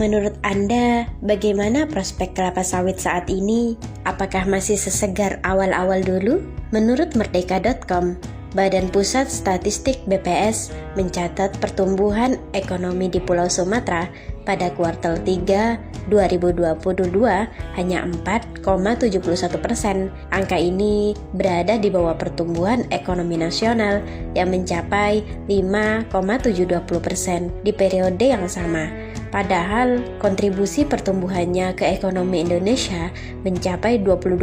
Menurut Anda, bagaimana prospek kelapa sawit saat ini? Apakah masih sesegar awal-awal dulu? Menurut Merdeka.com, Badan Pusat Statistik BPS mencatat pertumbuhan ekonomi di Pulau Sumatera pada kuartal 3 2022 hanya 4,71%. Angka ini berada di bawah pertumbuhan ekonomi nasional yang mencapai 5,720% di periode yang sama. Padahal kontribusi pertumbuhannya ke ekonomi Indonesia mencapai 22%.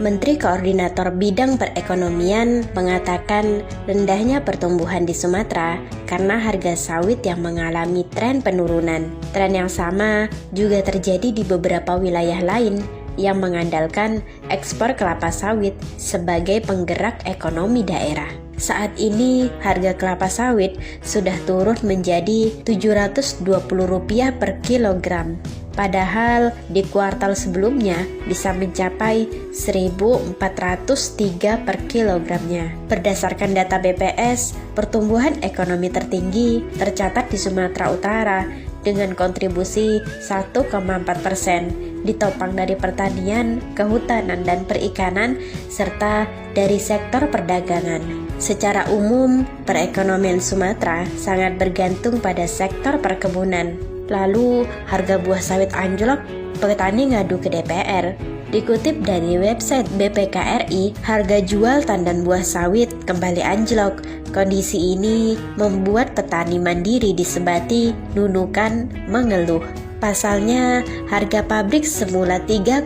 Menteri Koordinator Bidang Perekonomian mengatakan rendahnya pertumbuhan di Sumatera karena harga sawit yang mengalami tren penurunan. Tren yang sama juga terjadi di beberapa wilayah lain yang mengandalkan ekspor kelapa sawit sebagai penggerak ekonomi daerah. Saat ini harga kelapa sawit sudah turun menjadi Rp720 per kilogram. Padahal di kuartal sebelumnya bisa mencapai Rp1.403 per kilogramnya. Berdasarkan data BPS, pertumbuhan ekonomi tertinggi tercatat di Sumatera Utara dengan kontribusi 1,4%, ditopang dari pertanian, kehutanan, dan perikanan, serta dari sektor perdagangan. Secara umum, perekonomian Sumatera sangat bergantung pada sektor perkebunan. Lalu, harga buah sawit anjlok, petani ngadu ke DPR. Dikutip dari website BPKRI, harga jual tandan buah sawit kembali anjlok. Kondisi ini membuat petani mandiri di Sebati, Nunukan, mengeluh. Pasalnya, harga pabrik semula 3,2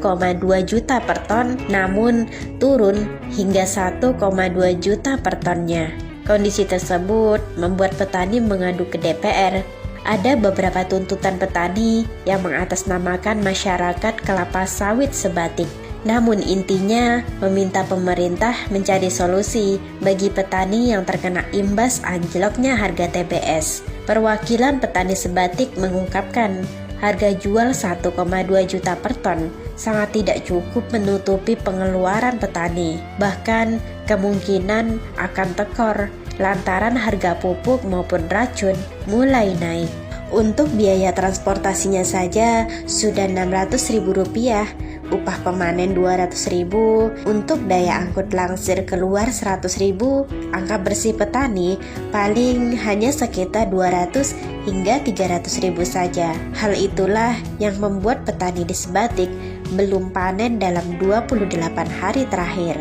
juta per ton, namun turun hingga 1,2 juta per tonnya. Kondisi tersebut membuat petani mengadu ke DPR. Ada beberapa tuntutan petani yang mengatasnamakan masyarakat kelapa sawit Sebatik. Namun intinya meminta pemerintah mencari solusi bagi petani yang terkena imbas anjloknya harga TBS. Perwakilan petani Sebatik mengungkapkan harga jual 1,2 juta per ton sangat tidak cukup menutupi pengeluaran petani. Bahkan kemungkinan akan tekor lantaran harga pupuk maupun racun mulai naik. Untuk biaya transportasinya saja sudah Rp600.000, upah pemanen Rp200.000, untuk daya angkut langsir keluar Rp100.000, angka bersih petani paling hanya sekitar Rp200 hingga Rp300.000 saja. Hal itulah yang membuat petani di Sebatik belum panen dalam 28 hari terakhir.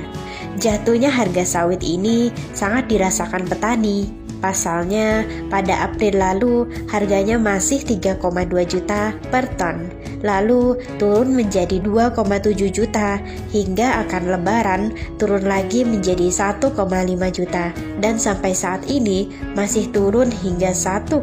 Jatuhnya harga sawit ini sangat dirasakan petani. Pasalnya, pada April lalu harganya masih 3,2 juta per ton, lalu turun menjadi 2,7 juta, hingga akan lebaran turun lagi menjadi 1,5 juta, dan sampai saat ini masih turun hingga 1,2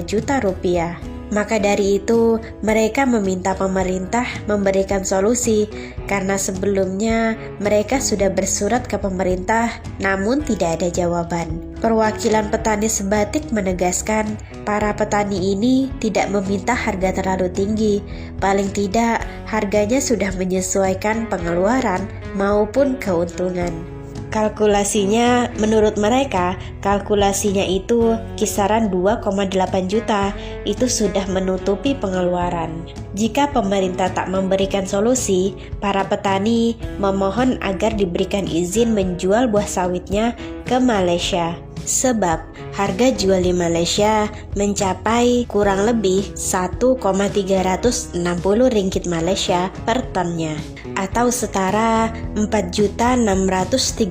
juta rupiah. Maka dari itu, mereka meminta pemerintah memberikan solusi karena sebelumnya mereka sudah bersurat ke pemerintah namun tidak ada jawaban. Perwakilan petani Sebatik menegaskan para petani ini tidak meminta harga terlalu tinggi, paling tidak harganya sudah menyesuaikan pengeluaran maupun keuntungan. Kalkulasinya, menurut mereka, kalkulasinya itu kisaran 2,8 juta, itu sudah menutupi pengeluaran. Jika pemerintah tak memberikan solusi, para petani memohon agar diberikan izin menjual buah sawitnya ke Malaysia. Sebab harga jual di Malaysia mencapai kurang lebih 1,360 ringgit Malaysia per tonnya, atau setara Rp4.613.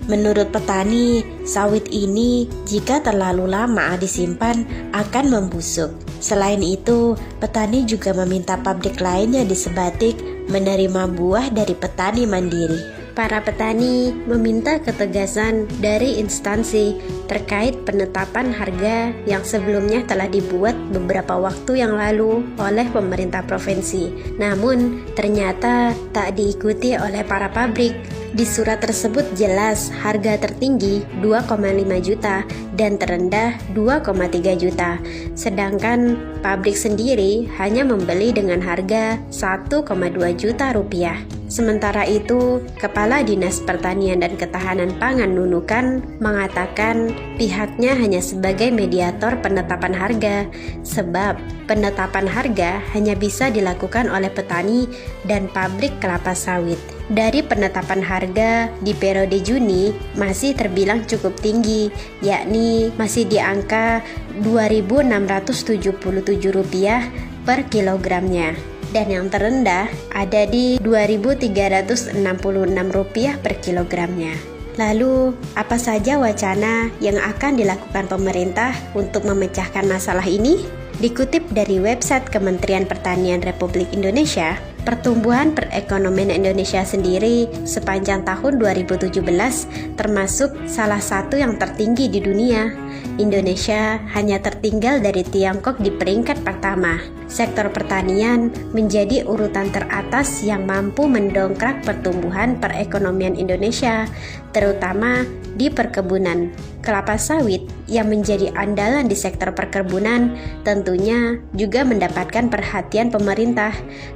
Menurut petani, sawit ini jika terlalu lama disimpan akan membusuk. Selain itu, petani juga meminta pabrik lainnya di Sebatik menerima buah dari petani mandiri. Para petani meminta ketegasan dari instansi terkait penetapan harga yang sebelumnya telah dibuat beberapa waktu yang lalu oleh pemerintah provinsi. Namun, ternyata tak diikuti oleh para pabrik. Di surat tersebut jelas harga tertinggi 2,5 juta dan terendah 2,3 juta. Sedangkan pabrik sendiri hanya membeli dengan harga 1,2 juta rupiah. Sementara itu, Kepala Dinas Pertanian dan Ketahanan Pangan Nunukan mengatakan pihaknya hanya sebagai mediator penetapan harga, sebab penetapan harga hanya bisa dilakukan oleh petani dan pabrik kelapa sawit. Dari penetapan harga di periode Juni masih terbilang cukup tinggi, yakni masih di angka Rp2.677 per kilogramnya. Dan yang terendah ada di Rp2.366 per kilogramnya. Lalu, apa saja wacana yang akan dilakukan pemerintah untuk memecahkan masalah ini? Dikutip dari website Kementerian Pertanian Republik Indonesia, pertumbuhan perekonomian Indonesia sendiri sepanjang tahun 2017 termasuk salah satu yang tertinggi di dunia. Indonesia hanya tertinggal dari Tiongkok di peringkat pertama. Sektor pertanian menjadi urutan teratas yang mampu mendongkrak pertumbuhan perekonomian Indonesia, terutama di perkebunan. Kelapa sawit yang menjadi andalan di sektor perkebunan tentunya juga mendapatkan perhatian pemerintah,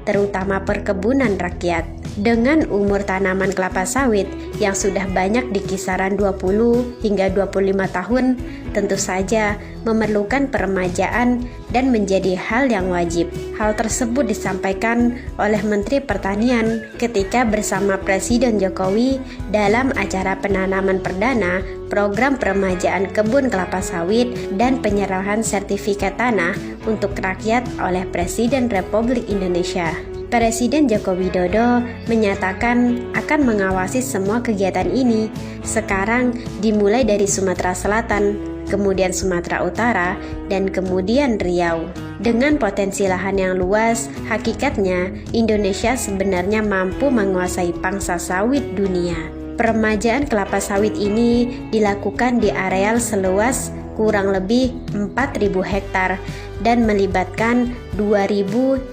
terutama perkebunan rakyat. Dengan umur tanaman kelapa sawit yang sudah banyak di kisaran 20 hingga 25 tahun, tentu saja memerlukan peremajaan dan menjadi hal yang wajib. Hal tersebut disampaikan oleh Menteri Pertanian ketika bersama Presiden Jokowi dalam acara penanaman perdana program peremajaan kebun kelapa sawit dan penyerahan sertifikat tanah untuk rakyat oleh Presiden Republik Indonesia. Presiden Joko Widodo menyatakan akan mengawasi semua kegiatan ini. Sekarang dimulai dari Sumatera Selatan, kemudian Sumatera Utara, dan kemudian Riau. Dengan potensi lahan yang luas, hakikatnya Indonesia sebenarnya mampu menguasai pangsa sawit dunia. Peremajaan kelapa sawit ini dilakukan di areal seluas kurang lebih 4.000 hektar dan melibatkan 2.032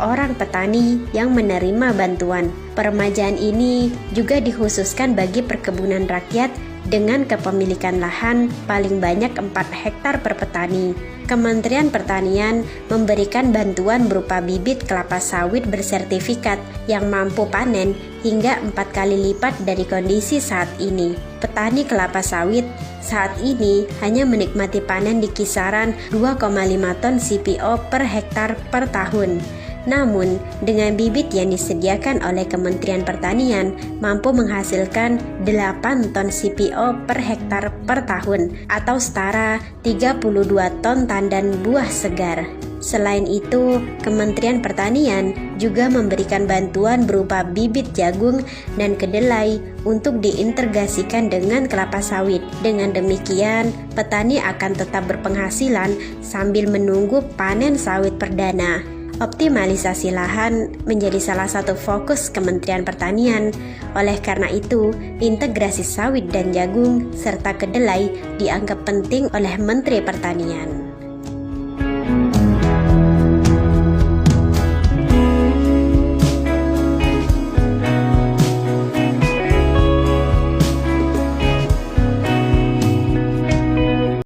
orang petani yang menerima bantuan. Peremajaan ini juga dikhususkan bagi perkebunan rakyat dengan kepemilikan lahan paling banyak 4 hektar per petani. Kementerian Pertanian memberikan bantuan berupa bibit kelapa sawit bersertifikat yang mampu panen hingga 4 kali lipat dari kondisi saat ini. Petani kelapa sawit saat ini hanya menikmati panen di kisaran 2,5 ton CPO per hektar per tahun. Namun, dengan bibit yang disediakan oleh Kementerian Pertanian mampu menghasilkan 8 ton CPO per hektar per tahun atau setara 32 ton tandan buah segar. Selain itu, Kementerian Pertanian juga memberikan bantuan berupa bibit jagung dan kedelai untuk diintegrasikan dengan kelapa sawit. Dengan demikian, petani akan tetap berpenghasilan sambil menunggu panen sawit perdana. Optimalisasi lahan menjadi salah satu fokus Kementerian Pertanian. Oleh karena itu, integrasi sawit dan jagung serta kedelai dianggap penting oleh Menteri Pertanian.